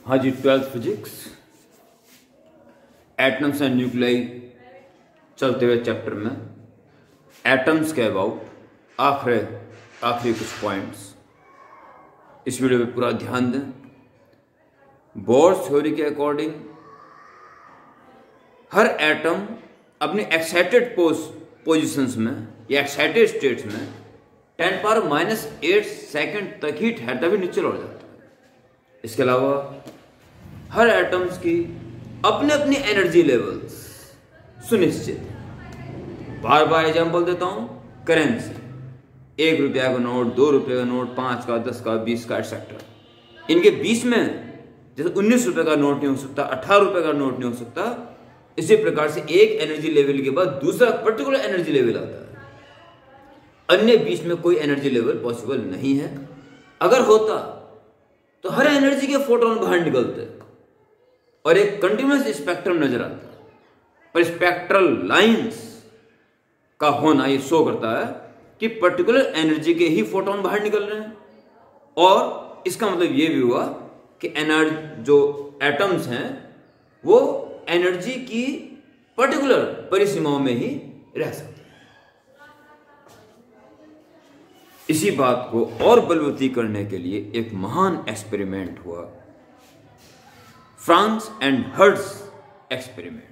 हाँ जी, 12th physics atoms and nuclei चलते हुए चैप्टर में एटम्स के अबाउट आखिरी कुछ पॉइंट्स इस वीडियो में पूरा ध्यान दें। बोर्स थ्योरी के अकॉर्डिंग हर एटम अपने एक्साइटेड पोजिशंस में या एक्साइटेड स्टेट्स में 10⁻⁸ सेकंड तक ही ठहरता भी नीचे लौट जाता है। इसके अलावा हर एटम्स की अपने अपनी एनर्जी लेवल्स सुनिश्चित है। बार बार एग्जाम्पल देता हूं, करेंसी 1 रुपया का नोट, 2 रुपये का नोट, 5 का, 10 का, 20 का एक्सेट्रा। इनके बीच में जैसे 19 रुपये का नोट नहीं हो सकता, 18 रुपये का नोट नहीं हो सकता, इसी प्रकार से एक एनर्जी लेवल के बाद दूसरा पर्टिकुलर एनर्जी लेवल आता है। अन्य बीच में कोई एनर्जी लेवल पॉसिबल नहीं है। अगर होता तो हर एनर्जी के फोटोन बाहर निकलते और एक कंटिन्यूअस स्पेक्ट्रम नजर आता, पर स्पेक्ट्रल लाइंस का होना ये शो करता है कि पर्टिकुलर एनर्जी के ही फोटोन बाहर निकल रहे हैं। और इसका मतलब ये भी हुआ कि एनर्जी जो एटम्स हैं वो एनर्जी की पर्टिकुलर परिसीमाओं में ही रह सकते हैं। इसी बात को और बलवती करने के लिए एक महान एक्सपेरिमेंट हुआ, फ्रांस एंड हर्ट्ज एक्सपेरिमेंट।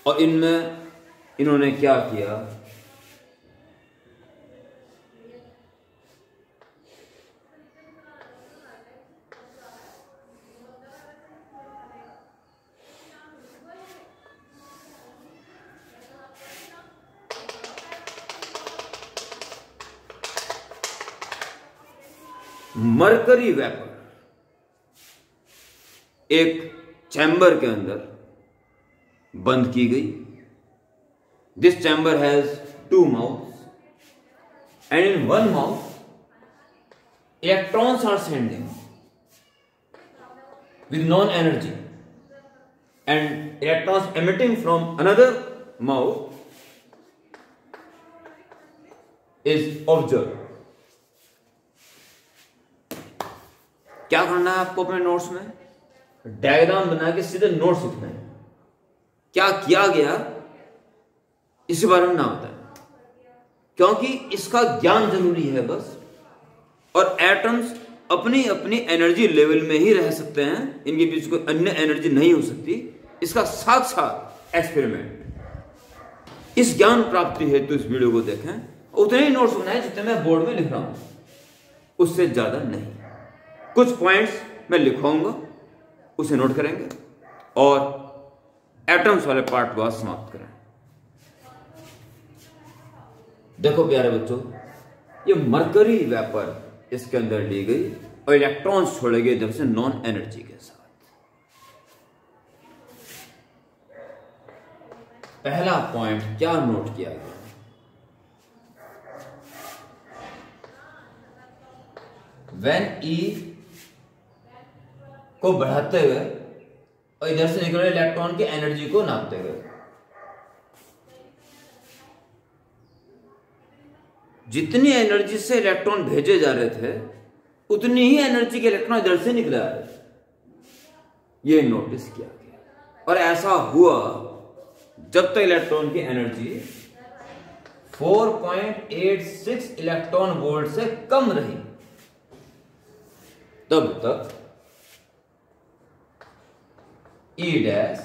और इनमें इन्होंने क्या किया, मरकरी वेपर एक चैम्बर के अंदर बंद की गई। This chamber has 2 mouths and in 1 mouth electrons are sending with non energy and electrons emitting from another mouth is observed. क्या करना है आपको अपने नोट्स में? डायग्राम बना के सीधे नोट्स लिखना है। क्या किया गया इसी बारे में ना बताएं, क्योंकि इसका ज्ञान जरूरी है बस। और एटम्स अपनी अपनी एनर्जी लेवल में ही रह सकते हैं, इनके बीच कोई अन्य एनर्जी नहीं हो सकती। इसका साक्षात एक्सपेरिमेंट। इस ज्ञान प्राप्ति हेतु इस वीडियो को देखें। उतने ही नोट्स बनाए जितने मैं बोर्ड में लिख रहा हूं, उससे ज्यादा नहीं। कुछ पॉइंट्स मैं लिखवाऊंगा, उसे नोट करेंगे और एटम्स वाले पार्ट को समाप्त करें। देखो प्यारे बच्चों, ये मरकरी वेपर इसके अंदर ली गई और इलेक्ट्रॉन्स छोड़े गए इधर से नॉन एनर्जी के साथ। पहला पॉइंट क्या नोट किया गया, व्हेन ई को बढ़ाते हुए और इधर से निकल रहे इलेक्ट्रॉन की एनर्जी को नापते हुए, जितनी एनर्जी से इलेक्ट्रॉन भेजे जा रहे थे उतनी ही एनर्जी के इलेक्ट्रॉन इधर से निकल आ रहे थे, ये नोटिस किया गया। और ऐसा हुआ जब तक इलेक्ट्रॉन की एनर्जी 4.86 इलेक्ट्रॉन वोल्ट से कम रही, तब तक ई डैश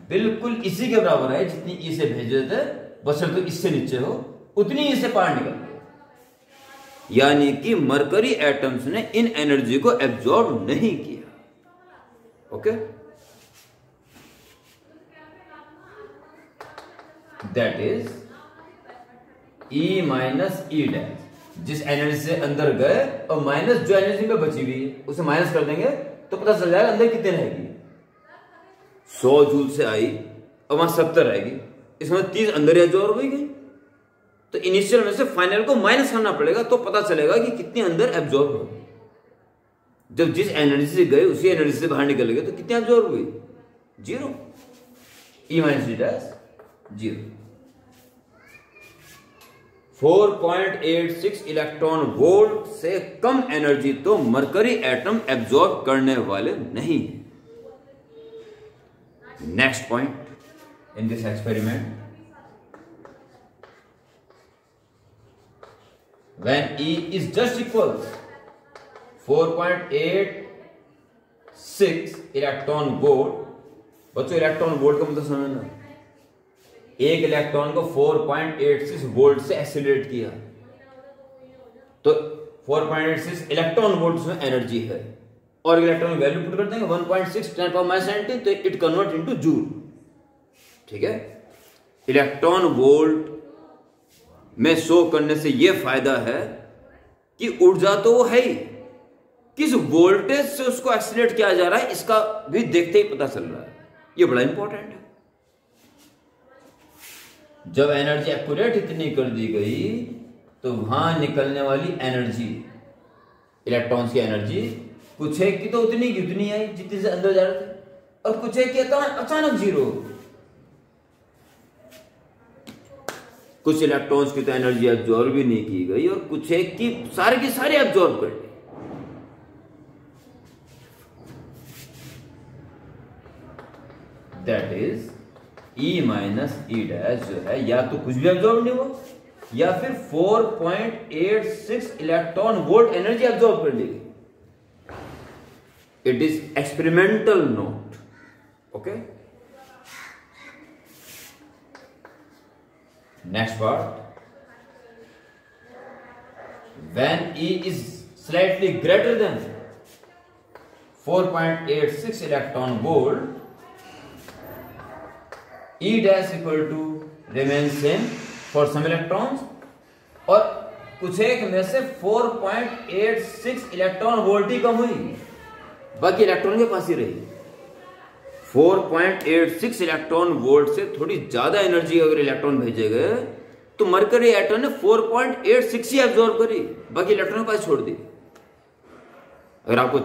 बिल्कुल इसी के बराबर है जितनी ई से भेजे थे, बशर्ते इससे नीचे हो उतनी ई से पार निकल गई। यानी कि मरकरी एटम्स ने इन एनर्जी को एब्जॉर्ब नहीं किया। Okay, that is E minus E dash. जिस एनर्जी से अंदर गए और माइनस जो एनर्जी में बची हुई है उसे माइनस कर देंगे तो पता चल जाएगा अंदर कितने रहेगी। 100 जूल से आई और वहां 70 रहेगी, इसमें 30 अंदर एब्जॉर्ब हो गई। तो इनिशियल में से फाइनल को माइनस करना पड़ेगा तो पता चलेगा कि कितनी अंदर एब्जॉर्ब होगी। जब जिस एनर्जी से गए उसी एनर्जी से बाहर निकल गए तो कितनी एब्जॉर्ब हुई? 0, E minus D dash 0। 4.86 electron volt से कम एनर्जी तो मरकरी एटम एब्जॉर्ब करने वाले नहीं है। Next point in this experiment, when E is just equals 4.86 electron volt. बच्चों इलेक्ट्रॉन वोल्ट का मतलब समझना, एक इलेक्ट्रॉन को 4.86 वोल्ट से एक्सीलरेट किया तो 4.86 इलेक्ट्रॉन वोल्ट में एनर्जी है, और इलेक्ट्रॉन वैल्यू पुट कर देंगे 1.6 10 पावर -19 तो इट कन्वर्ट इनटू जूल। ठीक है, इलेक्ट्रॉन वोल्ट में शो करने से यह फायदा है कि ऊर्जा तो वो है ही, किस वोल्टेज से उसको एक्सीलरेट किया जा रहा है इसका भी देखते ही पता चल रहा है। ये बड़ा इंपॉर्टेंट है। जब एनर्जी एक्यूरेट इतनी कर दी गई तो वहां निकलने वाली एनर्जी, इलेक्ट्रॉन्स की एनर्जी, कुछ एक की तो उतनी की उतनी आई जितनी से अंदर जा रहे थे, और कुछ एक की अचानक 0। कुछ इलेक्ट्रॉन्स की तो एनर्जी एब्जॉर्ब भी नहीं की गई और कुछ एक की सारी एब्जॉर्ब कर ली। That is E minus E dash जो है या तो कुछ भी एब्जॉर्ब नहीं हुआ या फिर 4.86 इलेक्ट्रॉन वोल्ट एनर्जी एब्जॉर्ब कर ली गई। It is experimental note. Okay, next part, when E is slightly greater than 4.86 electron volt, E dash equal to remain same for some electrons, और कुछ एक में से 4.86 इलेक्ट्रॉन वोल्ट ही कम हुई, बाकी इलेक्ट्रॉन के पास ही रही। 4.86 इलेक्ट्रॉन वोल्ट से थोड़ी ज्यादा एनर्जी अगर इलेक्ट्रॉन भेजे गए तो मरकरी एटम ने 4.86 ही एब्जॉर्ब करी, बाकी इलेक्ट्रॉन के पास छोड़ दी। अगर आपको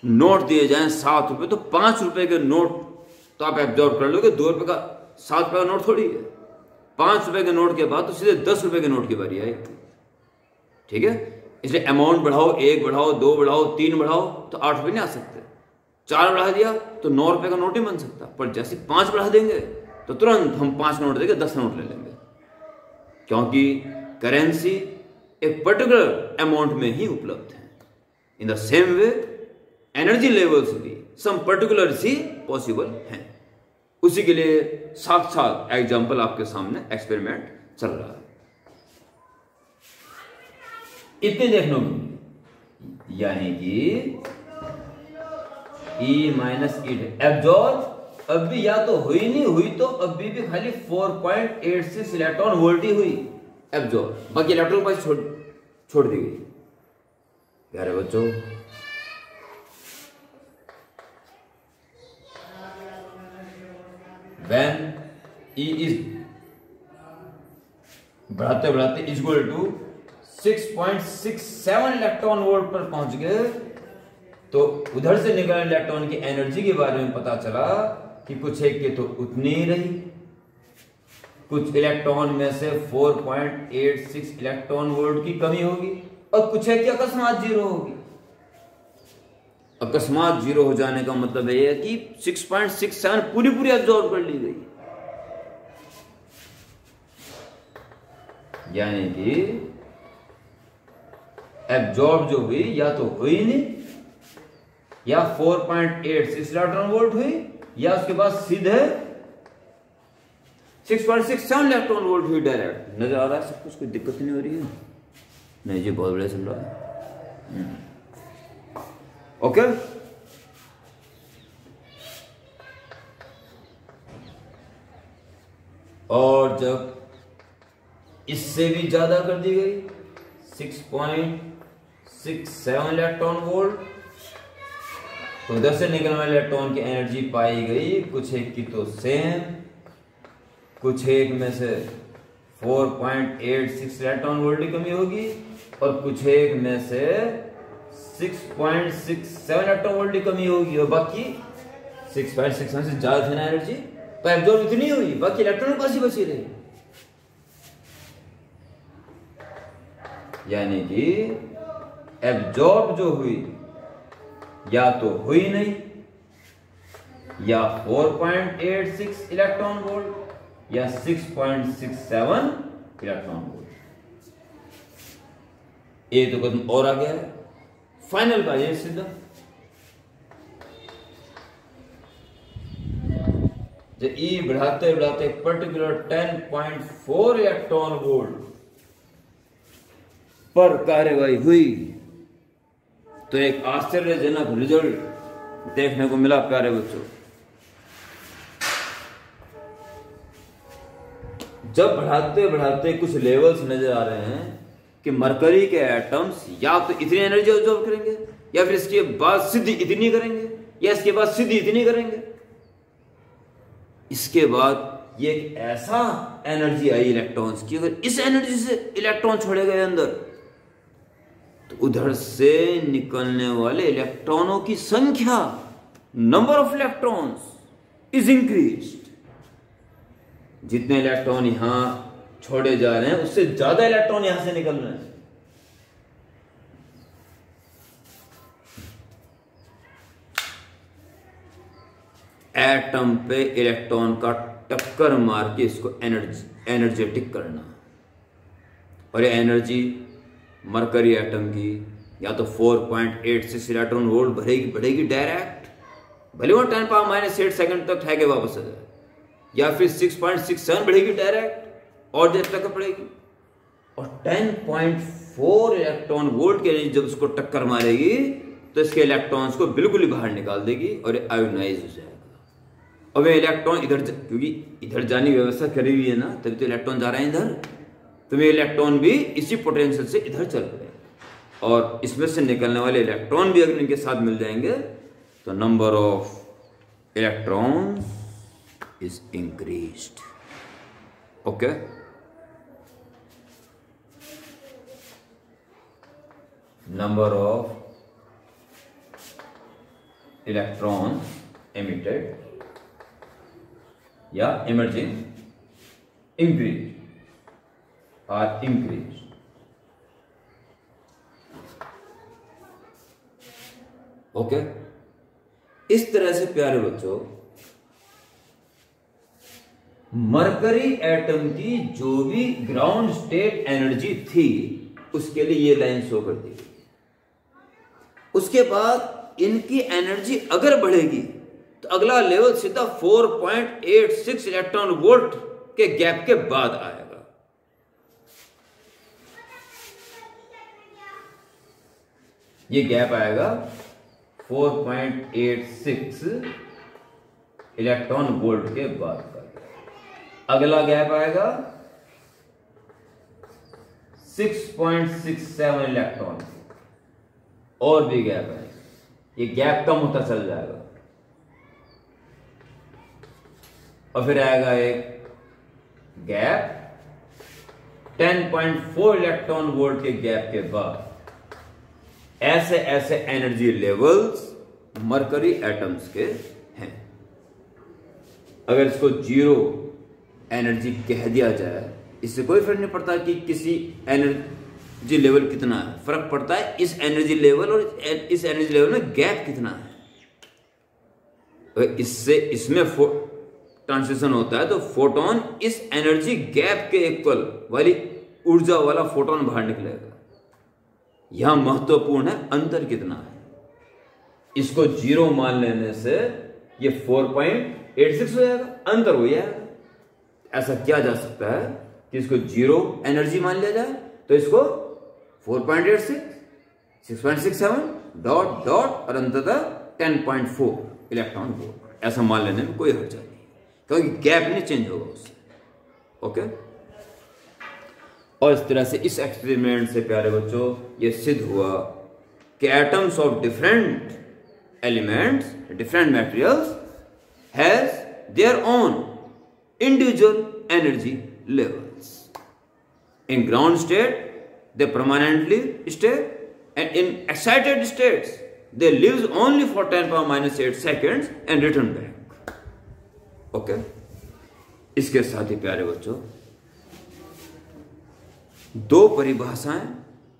नोट दिए जाएं 7 रुपए तो 5 रुपए के नोट तो आप एब्जॉर्ब कर लोगे, 2 रुपए का 7 रुपए का नोट थोड़ी है। 5 रुपए के नोट के बाद तो सीधे 10 रुपए के नोट की बारी आएगी। ठीक है, इसलिए अमाउंट बढ़ाओ, 1 बढ़ाओ, 2 बढ़ाओ, 3 बढ़ाओ तो 8 रुपए नहीं आ सकते। 4 बढ़ा दिया तो 9 रुपए का नोट नहीं बन सकता, पर जैसे 5 बढ़ा देंगे तो तुरंत हम 5 नोट देंगे 10 नोट ले लेंगे, क्योंकि करेंसी एक पर्टिकुलर अमाउंट में ही उपलब्ध है। In the same way energy levels भी सम पर्टिकुलर ही पॉसिबल हैं। उसी के लिए साक्षात एग्जाम्पल आपके सामने एक्सपेरिमेंट चल रहा है। इतने देखने को, यानी कि E माइनस ई एब्जॉर्ब अब भी या तो हुई नहीं हुई तो अभी भी खाली 4.86 इलेक्ट्रॉन वोल्ट ही हुई एब्जॉर्ब, बाकी इलेक्ट्रॉन पास छोड़ दी गई। प्यारे बच्चों, when E is बढ़ाते बढ़ाते इक्वल टू 6.67 इलेक्ट्रॉन वोल्ट पर पहुंच गए तो उधर से निकलने इलेक्ट्रॉन की एनर्जी के बारे में पता चला कि कुछ एक की तो उतनी ही रही, कुछ इलेक्ट्रॉन में से 4.86 इलेक्ट्रॉन वोल्ट की कमी होगी और कुछ एक की अकस्मात 0 होगी। अकस्मात 0 हो जाने का मतलब है कि 6.67 पूरी एब्जॉर्ब कर ली गई, यानी कि एब्जॉर्ब जो हुई या तो हुई नहीं या 4.86 इलेक्ट्रॉन वोल्ट हुई या उसके बाद सीधे 6.67 इलेक्ट्रॉन वोल्ट हुई डायरेक्ट। नजर आ रहा है सब कुछ? कोई दिक्कत नहीं हो रही है? नहीं जी, बहुत बढ़िया चल रहा है। ओके, और जब इससे भी ज्यादा कर दी गई 6.67 इलेक्ट्रॉन वोल्ट तो उधर से निकलने वाले इलेक्ट्रॉन की एनर्जी पाई गई कुछ एक की तो सेम, कुछ एक में से 4.86 इलेक्ट्रॉन वोल्ट की कमी होगी और कुछ एक में से 6.67 इलेक्ट्रॉन वोल्ट की कमी होगी और बाकी 6.61 से ज्यादा थी ना एनर्जी, पर एब्जॉर्ब इतनी हुई, बाकी इलेक्ट्रॉन के पास ही बची रही। यानी कि एब्जॉर्ब जो हुई या तो हुई नहीं, या 4.86 इलेक्ट्रॉन वोल्ट या 6.67 इलेक्ट्रॉन वोल्ट। एक तो कदम और आ गया है, फाइनल का ये सीधा जो ई बढ़ाते बढ़ाते पर्टिकुलर 10.4 इलेक्ट्रॉन वोल्ट पर कार्यवाही हुई, तो एक आश्चर्यजनक रिजल्ट देखने को मिला प्यारे बच्चों। जब बढ़ाते बढ़ाते कुछ लेवल्स नजर आ रहे हैं कि मरकरी के एटम्स या तो इतनी एनर्जी ऑब्जॉर्व करेंगे, या फिर इसके बाद सीधी इतनी करेंगे, या इसके बाद सीधी इतनी करेंगे। इसके बाद ये एक ऐसा एनर्जी आई इलेक्ट्रॉन्स की, अगर इस एनर्जी से इलेक्ट्रॉन छोड़े गए अंदर, तो उधर से निकलने वाले इलेक्ट्रॉनों की संख्या, number of electrons is increased. जितने इलेक्ट्रॉन यहां छोड़े जा रहे हैं उससे ज्यादा इलेक्ट्रॉन यहां से निकल रहे हैं। एटम पे इलेक्ट्रॉन का टक्कर मार के इसको एनर्जेटिक करना, और ये एनर्जी मरकरी एटम की या तो 4.86 इलेक्ट्रॉन वोल्ट बढ़ेगी डायरेक्ट, भले वो 10⁻⁸ सेकंड तक ठहके वापस आ जाए, या फिर 6.67 बढ़ेगी डायरेक्ट और देर तक पड़ेगी, और 10.4 इलेक्ट्रॉन वोल्ट की एनर्जी जब उसको टक्कर मारेगी तो इसके इलेक्ट्रॉन्स को बिल्कुल ही बाहर निकाल देगी और ये आयोनाइज हो जाएगा। और वे इलेक्ट्रॉन इधर, क्योंकि इधर जाने की व्यवस्था करी हुई है ना, तभी तो इलेक्ट्रॉन जा रहे हैं इधर, तो वे इलेक्ट्रॉन भी इसी पोटेंशियल से इधर चल रहे हैं, और इसमें से निकलने वाले इलेक्ट्रॉन भी अगर इनके साथ मिल जाएंगे तो number of electrons is increased. Okay, number of electrons emitted या emerging increased or increased. Okay, इस तरह से प्यारे बच्चों मरकरी एटम की जो भी ग्राउंड स्टेट एनर्जी थी उसके लिए ये लाइन शो कर दी गई। उसके बाद इनकी एनर्जी अगर बढ़ेगी तो अगला लेवल सीधा 4.86 इलेक्ट्रॉन वोल्ट के गैप के बाद आएगा। ये गैप आएगा 4.86 इलेक्ट्रॉन वोल्ट के बाद का। अगला गैप आएगा 6.67 इलेक्ट्रॉन, और भी गैप है, ये गैप कम होता चल जाएगा। और फिर आएगा एक गैप 10.4 इलेक्ट्रॉन वोल्ट के गैप के बाद। ऐसे ऐसे एनर्जी लेवल्स मरकरी एटम्स के हैं। अगर इसको जीरो एनर्जी कह दिया जाए, इससे कोई फर्क नहीं पड़ता कि किसी एनर्जी लेवल कितना है, फर्क पड़ता है इस एनर्जी लेवल और इस एनर्जी लेवल में गैप कितना है। इससे इसमें ट्रांजिशन होता है तो फोटोन इस एनर्जी गैप के इक्वल वाली ऊर्जा वाला फोटोन बाहर निकलेगा। यहां महत्वपूर्ण है अंतर कितना है। इसको जीरो मान लेने से ये 4.86 हो जाएगा, अंतर हो जाएगा। ऐसा किया जा सकता है कि इसको जीरो एनर्जी मान लिया जाए तो इसको 4.86, 6.67 डॉट डॉट और अंततः 10.4 इलेक्ट्रॉन वोल्ट ऐसा मान लेने में कोई हर्जा नहीं, क्योंकि गैप नहीं चेंज होगा उससे। ओके, और इस तरह से इस एक्सपेरिमेंट से प्यारे बच्चों ये सिद्ध हुआ कि atoms of different elements, different materials has their own individual energy levels. In ground state, they permanently stay, and in excited states, they lives only for 10⁻⁸ seconds and return back. Okay, इसके साथ ही प्यारे बच्चों, दो परिभाषाएं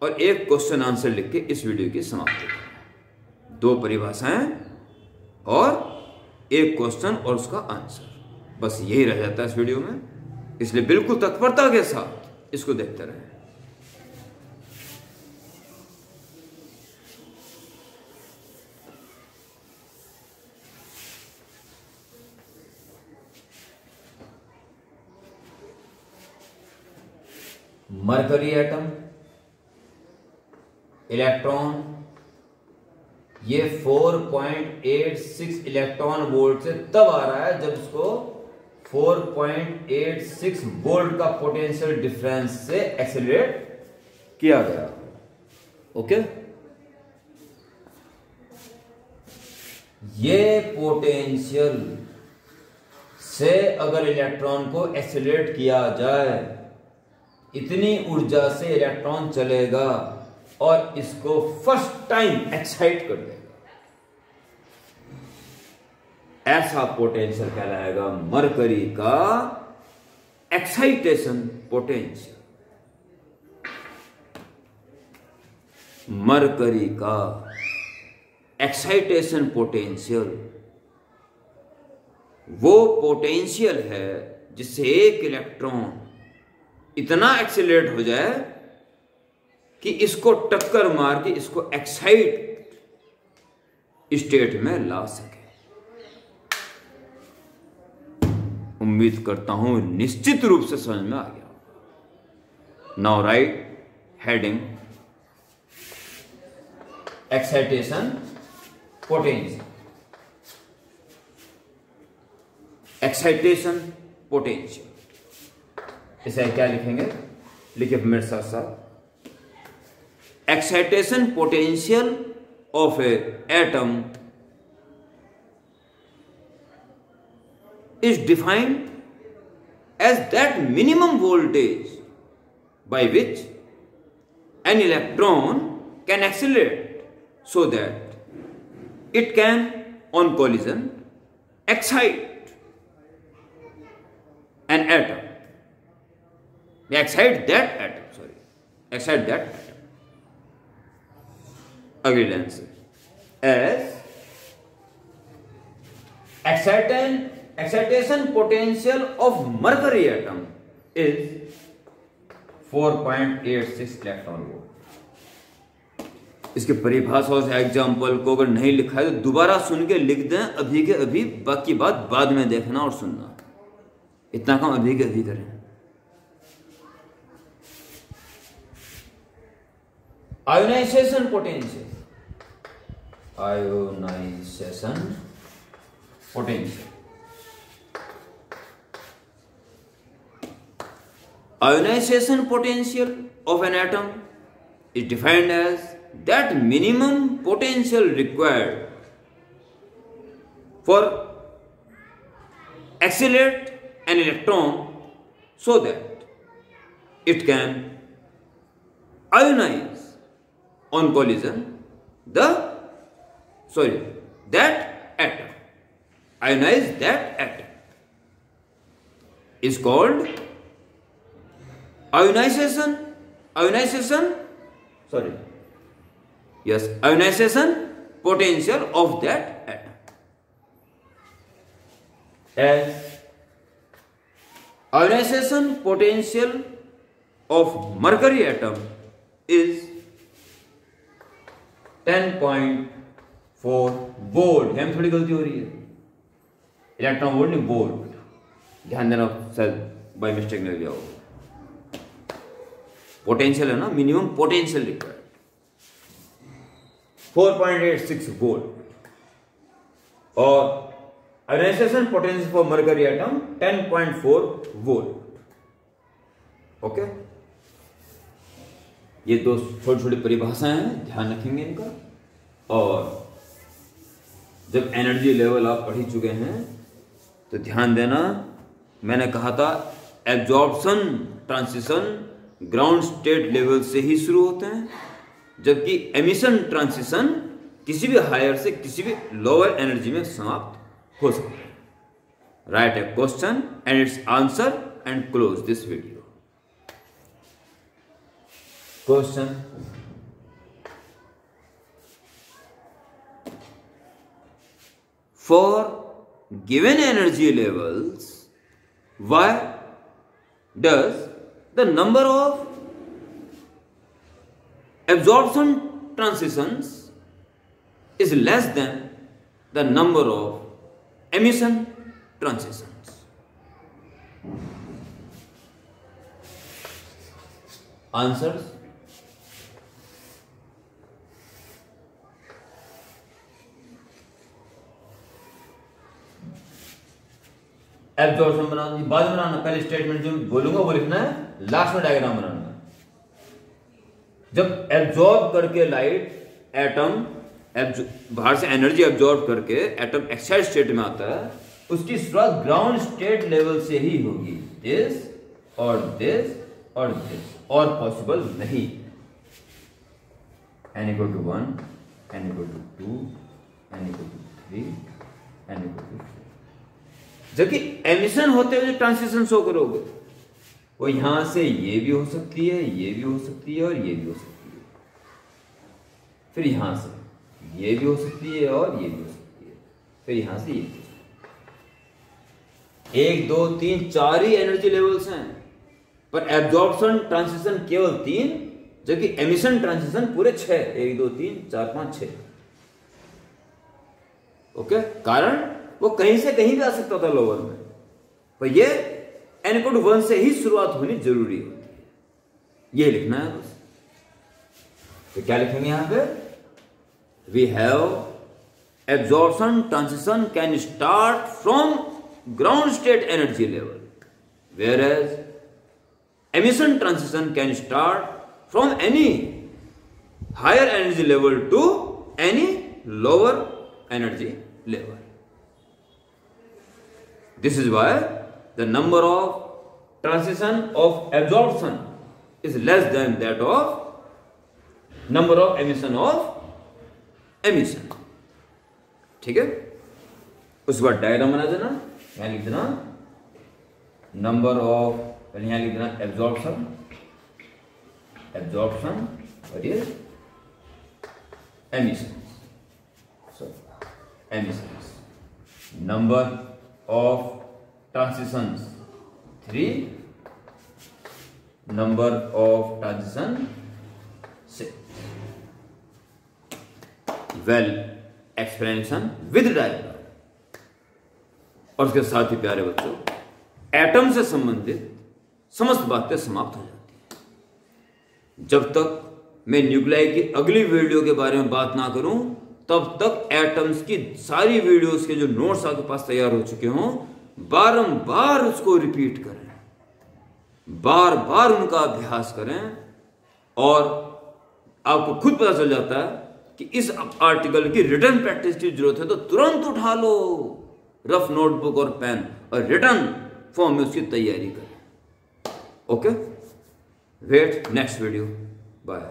और एक question answer लिख के इस वीडियो की समाप्ति करें। दो परिभाषाएं और एक क्वेश्चन और उसका आंसर, बस यही रह जाता है इस वीडियो में। इसलिए बिल्कुल तत्परता के साथ इसको देखते रहें। मरकरी एटम, इलेक्ट्रॉन, ये 4.86 इलेक्ट्रॉन वोल्ट से तब आ रहा है जब इसको 4.86 वोल्ट का पोटेंशियल डिफरेंस से एक्सेलरेट किया गया। ओके, ये पोटेंशियल से अगर इलेक्ट्रॉन को एक्सेलरेट किया जाए, इतनी ऊर्जा से इलेक्ट्रॉन चलेगा और इसको फर्स्ट टाइम एक्साइट कर देगा, ऐसा पोटेंशियल कहलाएगा मरकरी का एक्साइटेशन पोटेंशियल। मरकरी का एक्साइटेशन पोटेंशियल वो पोटेंशियल है जिससे एक इलेक्ट्रॉन इतना एक्सेलरेट हो जाए कि इसको टक्कर मार के इसको एक्साइट स्टेट में ला सके। उम्मीद करता हूं निश्चित रूप से समझ में आ गया। Now right heading excitation potential. Excitation potential, इसे क्या लिखेंगे, लिखिए मेरे साथ साथ। Excitation potential of A atom is defined as that minimum voltage by which an electron can accelerate so that it can on collision excite an atom, excite that atom. Agreed answer. As excitation potential of mercury atom is 4.86 electron volt. इसके परिभाषा से example को अगर नहीं लिखा है तो दोबारा सुन के लिख दें अभी के अभी, बाकी बात बाद में देखना और सुनना। इतना काम अभी के अभी करें। Ionization potential, ionization potential, ionization potential of an atom is defined as that minimum potential required for accelerate an electron so that it can ionize on collision that atom. Ionize that atom is called ionization potential of that atom. As ionization potential of mercury atom is 10.4 volt. यहाँ थोड़ी गलती हो रही है, electron volt नहीं volt, ध्यान देना, शायद बाय मिस्टेक लग गया होगा। पोटेंशियल है ना, मिनिमम पोटेंशियल रिक्वायर्ड 4.86 वोल्ट और ionization potential for mercury atom 10.4 volt. Okay, ये दो छोटी छोटी परिभाषाएं हैं, ध्यान रखेंगे इनका। और जब एनर्जी लेवल आप पढ़ ही चुके हैं तो ध्यान देना, मैंने कहा था absorption transition ground state level से ही शुरू होते हैं, जबकि एमिशन ट्रांजिशन किसी भी हायर से किसी भी लोअर एनर्जी में समाप्त हो सकता है। Right A question and it's answer and close this video. Question, for given energy levels, why does the number of absorption transitions is less than the number of emission transitions? Answers? Absorption बनाना बाद में बनाना, पहले statement जो बोलूंगा वो लिखना है, last में डायग्राम बनाना है। जब एब्जॉर्ब करके लाइट एटम बाहर से एनर्जी एब्जॉर्ब करके एटम एक्साइट स्टेट में आता है, उसकी शुरुआत ग्राउंड स्टेट लेवल से ही होगी। दिस और दिस और दिस, और पॉसिबल नहीं। n = 1, n = 2, n = 3, n = 4। जबकि एमिशन होते हुए ट्रांसिशन शो करोगे, वो यहां से ये भी हो सकती है, ये भी हो सकती है और ये भी हो सकती है, फिर यहां से ये भी हो सकती है और ये भी हो सकती है, फिर यहां से ये भी हो सकती है। 1 2 3 4 ही एनर्जी लेवल्स हैं, पर एब्जॉर्प्शन ट्रांसिशन केवल 3, जबकि एमिशन ट्रांसिशन पूरे 6। 1 2 3 4 5 6। ओके, कारण वो कहीं से कहीं भी आ सकता था लोअर में, पर ये n = 1 से ही शुरुआत होनी जरूरी होती है। ये लिखना है बस। तो क्या लिखेंगे यहां पे? We have absorption transition can start from ground state energy level, whereas emission transition can start from any higher energy level to any lower energy level. This is why the number of transition of absorption is less than that of number of emission of emission. ठीक है, उसके बाद diagram बना देना। यहां लिख देना number of, पहले यहां लिख देना एब्जॉर्प्शन, एब्जॉर्प्शन और ये emission. emissions, number of transitions 3, number of transition 6. Well, explanation with diagram। और उसके साथ ही प्यारे बच्चों, एटम से संबंधित समस्त बातें समाप्त हो जाती हैं। जब तक मैं न्यूक्लियाई की अगली वीडियो के बारे में बात ना करूं, तब तक एटम्स की सारी वीडियोस के जो नोट्स आपके पास तैयार हो चुके हों, बारंबार उसको रिपीट करें, बार बार उनका अभ्यास करें, और आपको खुद पता चल जाता है कि इस आर्टिकल की रिटन प्रैक्टिस की जरूरत है तो तुरंत उठा लो रफ नोटबुक और पेन और रिटन फॉर्म में उसकी तैयारी करें। Okay, wait next video, bye.